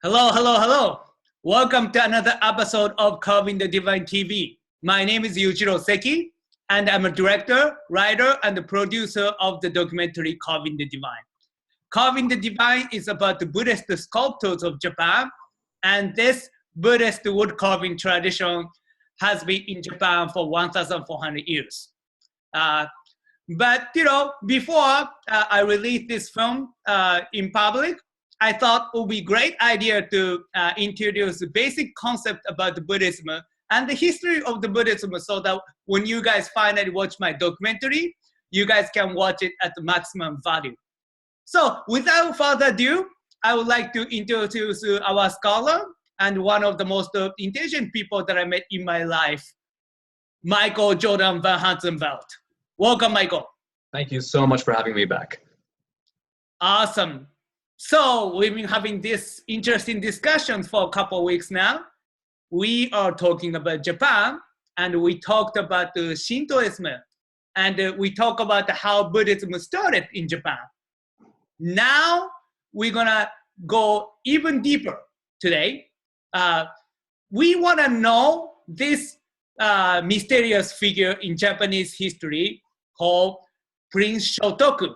Hello, hello, hello. Welcome to another episode of Carving the Divine TV. My name is Yujiro Seki, and I'm a director, writer, and the producer of the documentary Carving the Divine. Carving the Divine is about the Buddhist sculptors of Japan, and this Buddhist wood carving tradition has been in Japan for 1,400 years. But before I release this film in public, I thought it would be a great idea to introduce the basic concept about the Buddhism and the history of the Buddhism so that when you guys finally watch my documentary, you guys can watch it at the maximum value. So without further ado, I would like to introduce our scholar and one of the most intelligent people that I met in my life, Michael Jordan Van Hansenveld. Welcome, Michael. Thank you so much for having me back. Awesome. So we've been having this interesting discussions for a couple of weeks now. We are talking about Japan, and we talked about the Shintoism, and we talk about how Buddhism started in Japan. Now we're gonna go even deeper today. We wanna know this mysterious figure in Japanese history called Prince Shotoku.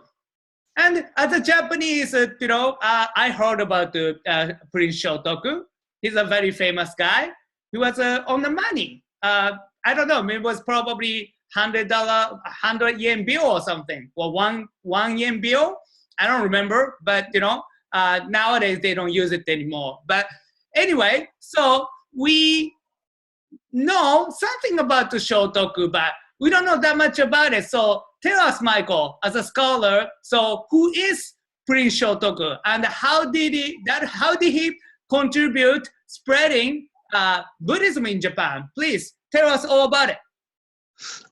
And as a Japanese, I heard about Prince Shotoku. He's a very famous guy. He was on the money. I don't know, maybe it was probably $100, 100 yen bill or something, or one yen bill. I don't remember, but nowadays they don't use it anymore. But anyway, so we know something about the Shotoku, but we don't know that much about it. So tell us, Michael, as a scholar, so who is Prince Shotoku, and how did he contribute spreading Buddhism in Japan? Please tell us all about it.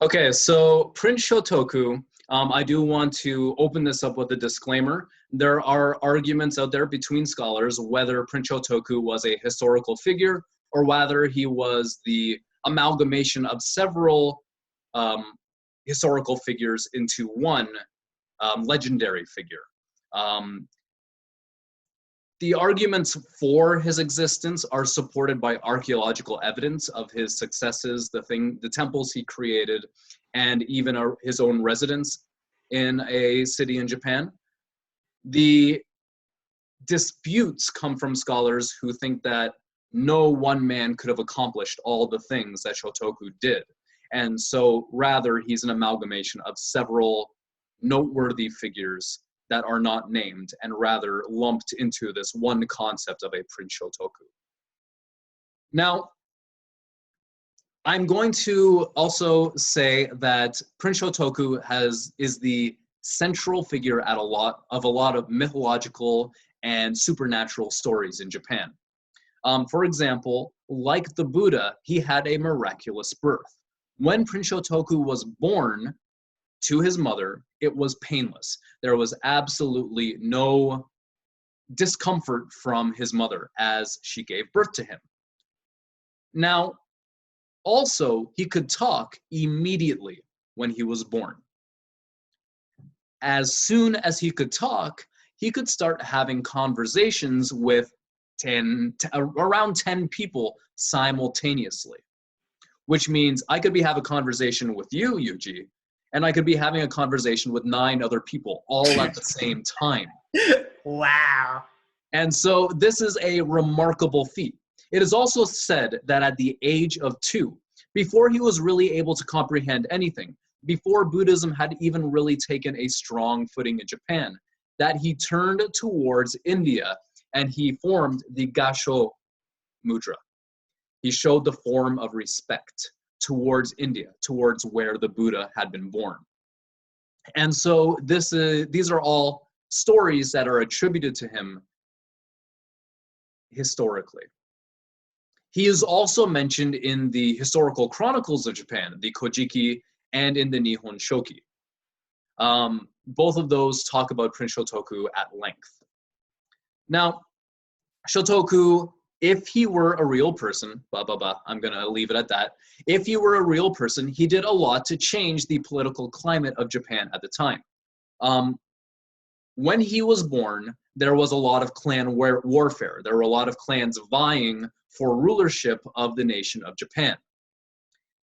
Okay, so Prince Shotoku, I do want to open this up with a disclaimer. There are arguments out there between scholars whether Prince Shotoku was a historical figure or whether he was the amalgamation of several historical figures into one legendary figure. The arguments for his existence are supported by archaeological evidence of his successes, the temples he created, and even his own residence in a city in Japan. The disputes come from scholars who think that no one man could have accomplished all the things that Shotoku did. And so rather, he's an amalgamation of several noteworthy figures that are not named and rather lumped into this one concept of a Prince Shotoku. Now, I'm going to also say that Prince Shotoku is the central figure at a lot of mythological and supernatural stories in Japan. For example, like the Buddha, he had a miraculous birth. When Prince Shotoku was born to his mother, it was painless. There was absolutely no discomfort from his mother as she gave birth to him. Now, also, he could talk immediately when he was born. As soon as he could talk, he could start having conversations with around 10 people simultaneously. Which means I could be having a conversation with you, Yuji, and I could be having a conversation with 9 other people all at the same time. Wow. And so this is a remarkable feat. It is also said that at the age of 2, before he was really able to comprehend anything, before Buddhism had even really taken a strong footing in Japan, that he turned towards India and he formed the Gasho Mudra. He showed the form of respect towards India, towards where the Buddha had been born. And so these are all stories that are attributed to him historically. He is also mentioned in the historical chronicles of Japan, the Kojiki, and in the Nihon Shoki. Both of those talk about Prince Shotoku at length. Now, Shotoku, if he were a real person, I'm going to leave it at that. If he were a real person, he did a lot to change the political climate of Japan at the time. when he was born, there was a lot of clan warfare. There were a lot of clans vying for rulership of the nation of Japan.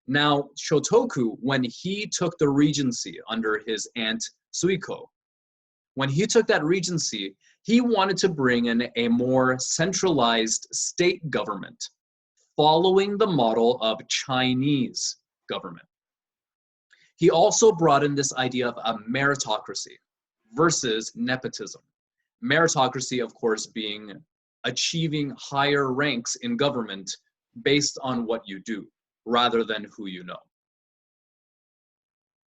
Now, Shotoku, when he took the regency under his aunt Suiko, when he took that regency, he wanted to bring in a more centralized state government, following the model of Chinese government. He also brought in this idea of a meritocracy versus nepotism. Meritocracy, of course, being achieving higher ranks in government based on what you do, rather than who you know.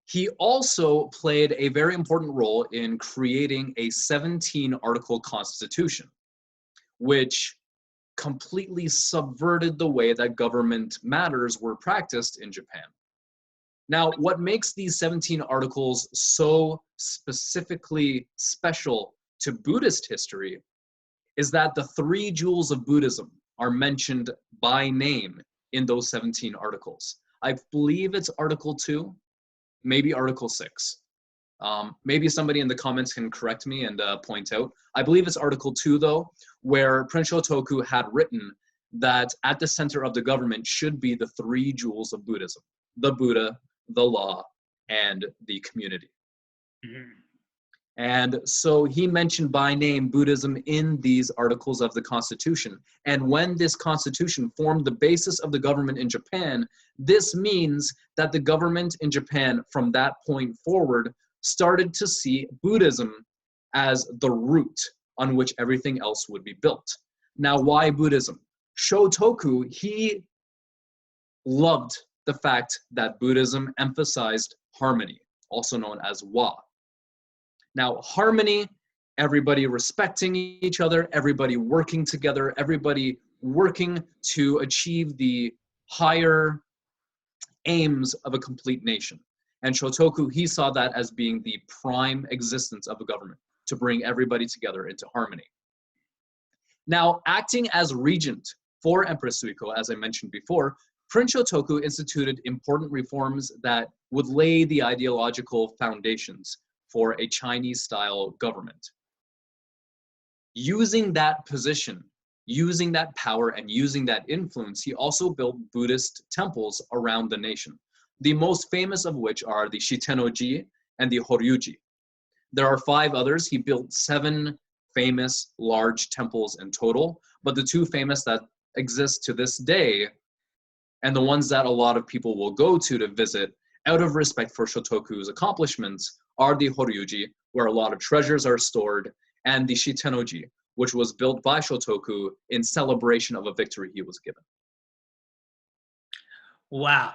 He also played a very important role in creating a 17-article constitution, which completely subverted the way that government matters were practiced in Japan. Now, what makes these 17 articles so specifically special to Buddhist history is that the 3 jewels of Buddhism are mentioned by name in those 17 articles. I believe it's Article 2, maybe Article 6. Maybe somebody in the comments can correct me and point out. I believe it's Article 2, though, where Prince Shotoku had written that at the center of the government should be the 3 jewels of Buddhism: the Buddha, the law, and the community. Mm-hmm. And so he mentioned by name Buddhism in these articles of the Constitution. And when this Constitution formed the basis of the government in Japan, this means that the government in Japan from that point forward started to see Buddhism as the root on which everything else would be built. Now, why Buddhism? Shotoku, he loved the fact that Buddhism emphasized harmony, also known as wa. Now, harmony, everybody respecting each other, everybody working together, everybody working to achieve the higher aims of a complete nation. And Shotoku, he saw that as being the prime existence of a government, to bring everybody together into harmony. Now, acting as regent for Empress Suiko, as I mentioned before, Prince Shotoku instituted important reforms that would lay the ideological foundations for a Chinese-style government. Using that position, using that power, and using that influence, he also built Buddhist temples around the nation, the most famous of which are the Shitenoji and the Horyuji. There are 5 others. He built 7 famous large temples in total, but the 2 famous that exist to this day, and the ones that a lot of people will go to visit out of respect for Shotoku's accomplishments, are the Horyuji, where a lot of treasures are stored, and the Shitenoji, which was built by Shotoku in celebration of a victory he was given. Wow.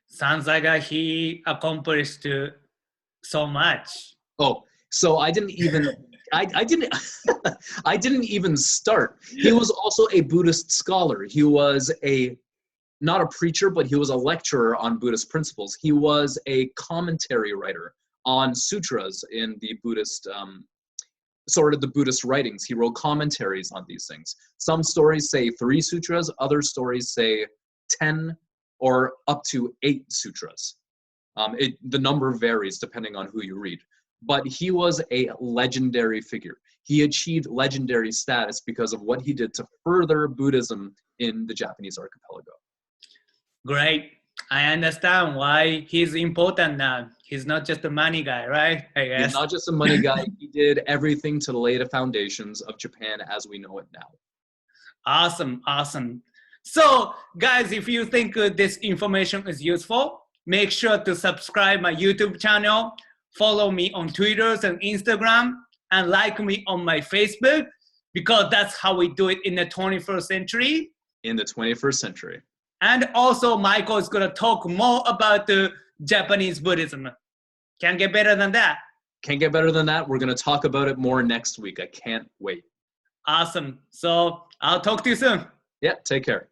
Sounds like he accomplished so much. Oh, so I didn't even I didn't even start. He was also a Buddhist scholar. He was not a preacher, but he was a lecturer on Buddhist principles. He was a commentary writer on sutras in the Buddhist, sort of the Buddhist writings. He wrote commentaries on these things. Some stories say 3 sutras, other stories say 10 or up to 8 sutras. The number varies depending on who you read. But he was a legendary figure. He achieved legendary status because of what he did to further Buddhism in the Japanese archipelago. Great. I understand why he's important now. He's not just a money guy, right? I guess. He's not just a money guy. He did everything to lay the foundations of Japan as we know it now. Awesome, awesome. So, guys, if you think this information is useful, make sure to subscribe my YouTube channel, follow me on Twitter and Instagram, and like me on my Facebook, because that's how we do it in the 21st century. In the 21st century. And also, Michael is going to talk more about the Japanese Buddhism. Can't get better than that. Can't get better than that. We're going to talk about it more next week. I can't wait. Awesome. So I'll talk to you soon. Yeah, take care.